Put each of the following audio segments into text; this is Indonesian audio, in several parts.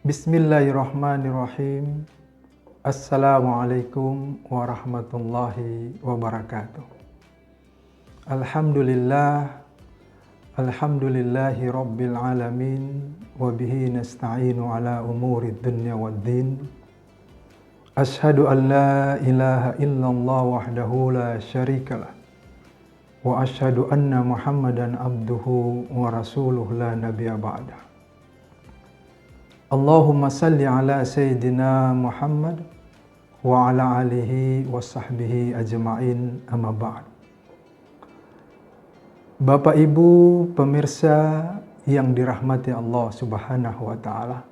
Bismillahirrahmanirrahim. Assalamualaikum warahmatullahi wabarakatuh. Alhamdulillahi rabbil alamin. Wabihi nasta'inu ala umuri dunya waddin. Ashhadu an la ilaha illallah wahdahu la syarikalah. Wa ashhadu anna Muhammadan abduhu wa rasuluh la nabiyya ba'dah. Allahumma salli ala Sayyidina Muhammad wa ala alihi wa sahbihi ajma'in, amma ba'd. Bapak Ibu pemirsa yang dirahmati Allah Subhanahu wa Ta'ala,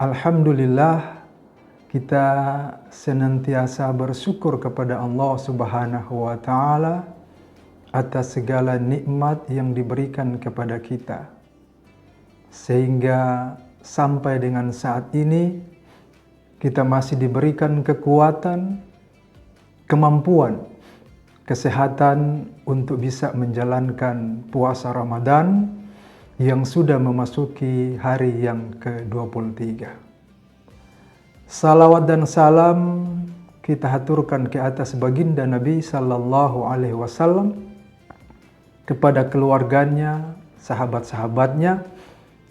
alhamdulillah kita senantiasa bersyukur kepada Allah Subhanahu wa Ta'ala atas segala nikmat yang diberikan kepada kita, sehingga sampai dengan saat ini kita masih diberikan kekuatan, kemampuan, kesehatan untuk bisa menjalankan puasa Ramadan yang sudah memasuki hari yang ke-23. Salawat dan salam kita haturkan ke atas baginda Nabi Sallallahu Alaihi Wasallam, kepada keluarganya, sahabat-sahabatnya,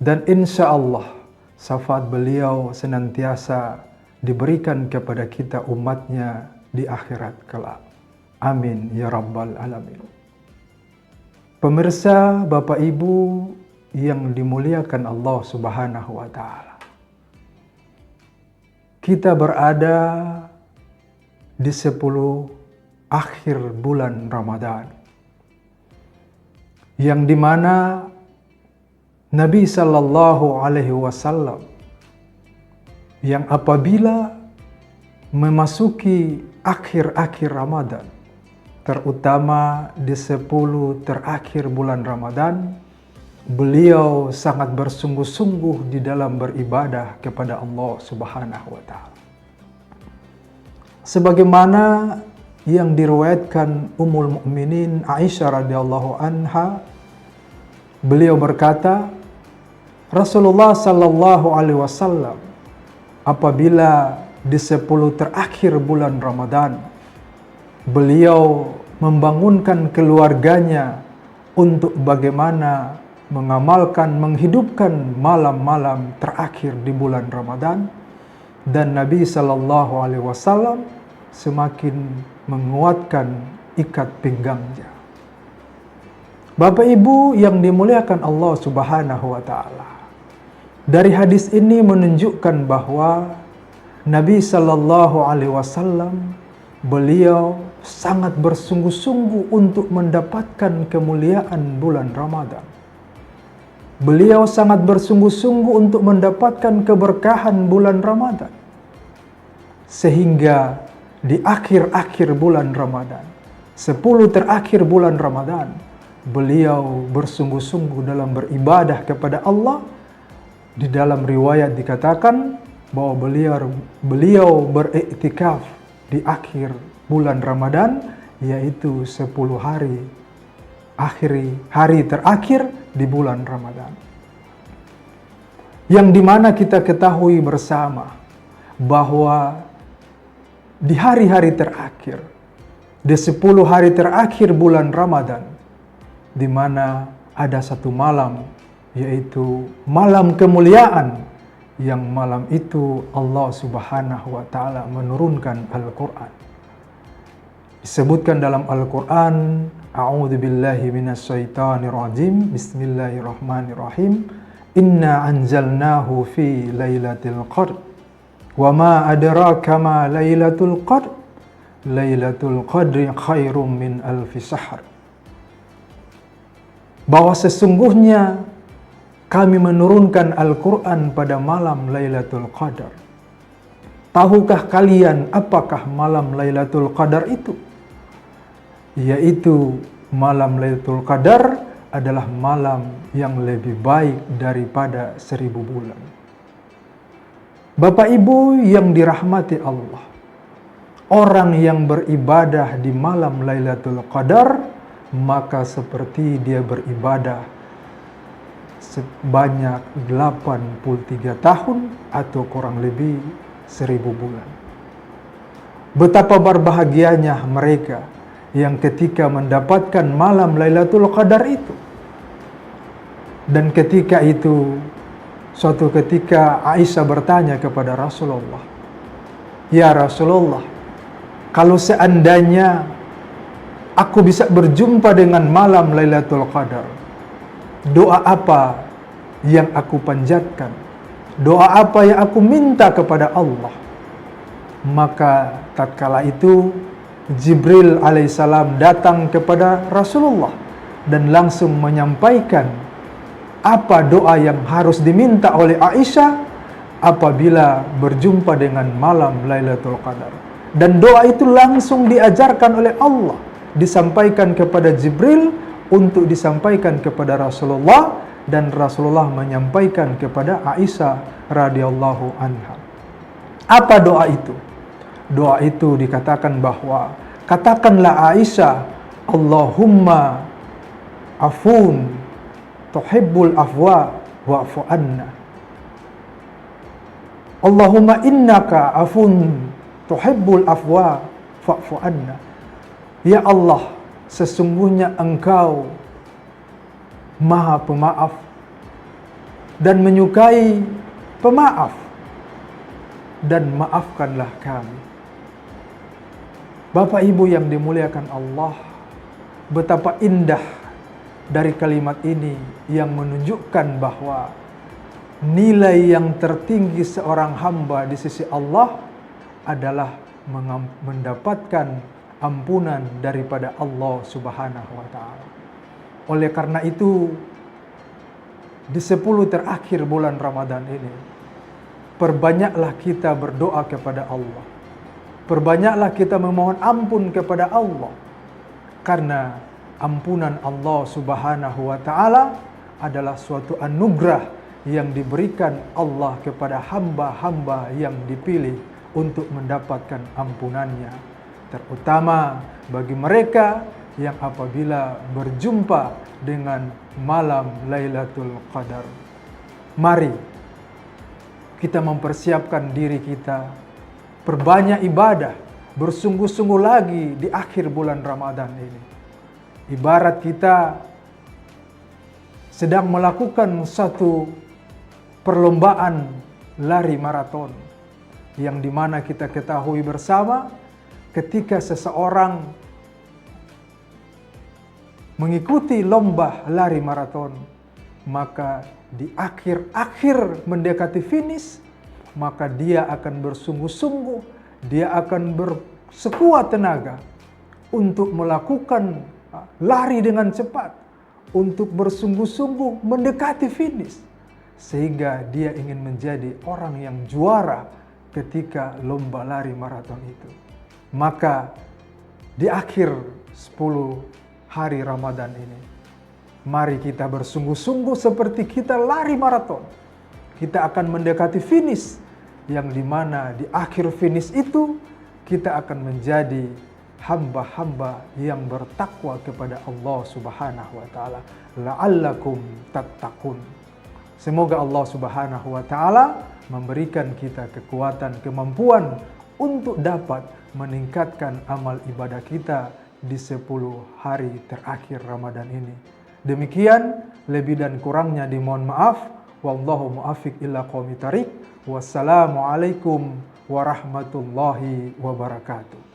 dan insya Allah syafaat beliau senantiasa diberikan kepada kita umatnya di akhirat kelak. Amin ya rabbal alamin. Pemirsa, Bapak Ibu yang dimuliakan Allah Subhanahu wa Ta'ala, kita berada di 10 akhir bulan Ramadan, yang dimana Nabi Sallallahu Alaihi Wasallam yang apabila memasuki akhir-akhir Ramadan, terutama di 10 terakhir bulan Ramadan, beliau sangat bersungguh-sungguh di dalam beribadah kepada Allah Subhanahu wa Ta'ala. Sebagaimana yang diriwayatkan Ummul Mukminin Aisyah radhiyallahu anha, beliau berkata, Rasulullah Sallallahu Alaihi Wasallam apabila di 10 terakhir bulan Ramadan, beliau membangunkan keluarganya untuk bagaimana mengamalkan, menghidupkan malam-malam terakhir di bulan Ramadan, dan Nabi Sallallahu Alaihi Wasallam semakin menguatkan ikat pinggangnya. Bapak Ibu yang dimuliakan Allah Subhanahu wa Ta'ala, dari hadis ini menunjukkan bahwa Nabi Sallallahu Alaihi Wasallam beliau sangat bersungguh-sungguh untuk mendapatkan kemuliaan bulan Ramadan. Beliau sangat bersungguh-sungguh untuk mendapatkan keberkahan bulan Ramadan, sehingga di akhir-akhir bulan Ramadan, 10 terakhir bulan Ramadan, beliau bersungguh-sungguh dalam beribadah kepada Allah. Di dalam riwayat dikatakan bahwa beliau beriktikaf di akhir bulan Ramadan, yaitu 10 hari terakhir di bulan Ramadan. Yang dimana kita ketahui bersama bahwa di hari-hari terakhir, di 10 hari terakhir bulan Ramadan, di mana ada satu malam, yaitu malam kemuliaan, yang malam itu Allah Subhanahu wa Ta'ala menurunkan Al-Quran. Disebutkan dalam Al-Quran, A'udzu billahi minasyaitonir rajim, Bismillahirrahmanirrahim, Inna anzalnahu fi lailatul qadr, wa ma adraka ma lailatul qadr, Lailatul qadri khairum min alfi syahr. Bahwa sesungguhnya kami menurunkan Al-Quran pada malam Lailatul Qadar. Tahukah kalian apakah malam Lailatul Qadar itu? Yaitu malam Lailatul Qadar adalah malam yang lebih baik daripada 1000 bulan. Bapak Ibu yang dirahmati Allah, orang yang beribadah di malam Lailatul Qadar, maka seperti dia beribadah sebanyak 83 tahun atau kurang lebih 1000 bulan. Betapa berbahagianya mereka yang ketika mendapatkan malam Lailatul Qadar itu. Dan ketika itu, suatu ketika Aisyah bertanya kepada Rasulullah, "Ya Rasulullah, kalau seandainya aku bisa berjumpa dengan malam Lailatul Qadar, doa apa yang aku panjatkan? Doa apa yang aku minta kepada Allah?" Maka tatkala itu Jibril alaihissalam datang kepada Rasulullah dan langsung menyampaikan apa doa yang harus diminta oleh Aisyah apabila berjumpa dengan malam Lailatul Qadar. Dan doa itu langsung diajarkan oleh Allah, disampaikan kepada Jibril untuk disampaikan kepada Rasulullah, dan Rasulullah menyampaikan kepada Aisyah radhiyallahu anha. Apa doa itu? Doa itu dikatakan bahwa, katakanlah Aisyah, Allahumma afun tuhibbul afwa wa'fu anna. Allahumma innaka afun tuhibbul afwa fa'fu anna. Ya Allah, sesungguhnya Engkau Maha Pemaaf dan menyukai pemaaf, dan maafkanlah kami. Bapak Ibu yang dimuliakan Allah, betapa indah dari kalimat ini yang menunjukkan bahwa nilai yang tertinggi seorang hamba di sisi Allah adalah mendapatkan ampunan daripada Allah Subhanahu wa Ta'ala. Oleh karena itu, di 10 terakhir bulan Ramadan ini, perbanyaklah kita berdoa kepada Allah. Perbanyaklah kita memohon ampun kepada Allah. Karena ampunan Allah Subhanahu wa Ta'ala adalah suatu anugerah yang diberikan Allah kepada hamba-hamba yang dipilih untuk mendapatkan ampunannya. Terutama bagi mereka yang apabila berjumpa dengan malam Lailatul Qadar. Mari kita mempersiapkan diri kita, perbanyak ibadah, bersungguh-sungguh lagi di akhir bulan Ramadan ini. Ibarat kita sedang melakukan satu perlombaan lari maraton, yang dimana kita ketahui bersama ketika seseorang mengikuti lomba lari maraton, maka di akhir-akhir mendekati finish, maka dia akan bersungguh-sungguh, dia akan bersekuat tenaga untuk melakukan lari dengan cepat, untuk bersungguh-sungguh mendekati finish, sehingga dia ingin menjadi orang yang juara ketika lomba lari maraton itu. Maka di akhir 10 hari Ramadan ini, mari kita bersungguh-sungguh seperti kita lari maraton. Kita akan mendekati finish, yang dimana di akhir finish itu kita akan menjadi hamba-hamba yang bertakwa kepada Allah Subhanahu wa Ta'ala. La'allakum tattaqun. Semoga Allah Subhanahu wa Ta'ala memberikan kita kekuatan, kemampuan untuk dapat meningkatkan amal ibadah kita di 10 hari terakhir Ramadan ini. Demikian, lebih dan kurangnya dimohon maaf. Wallahu muwaffiq ila aqwamit thariq. Wassalamualaikum warahmatullahi wabarakatuh.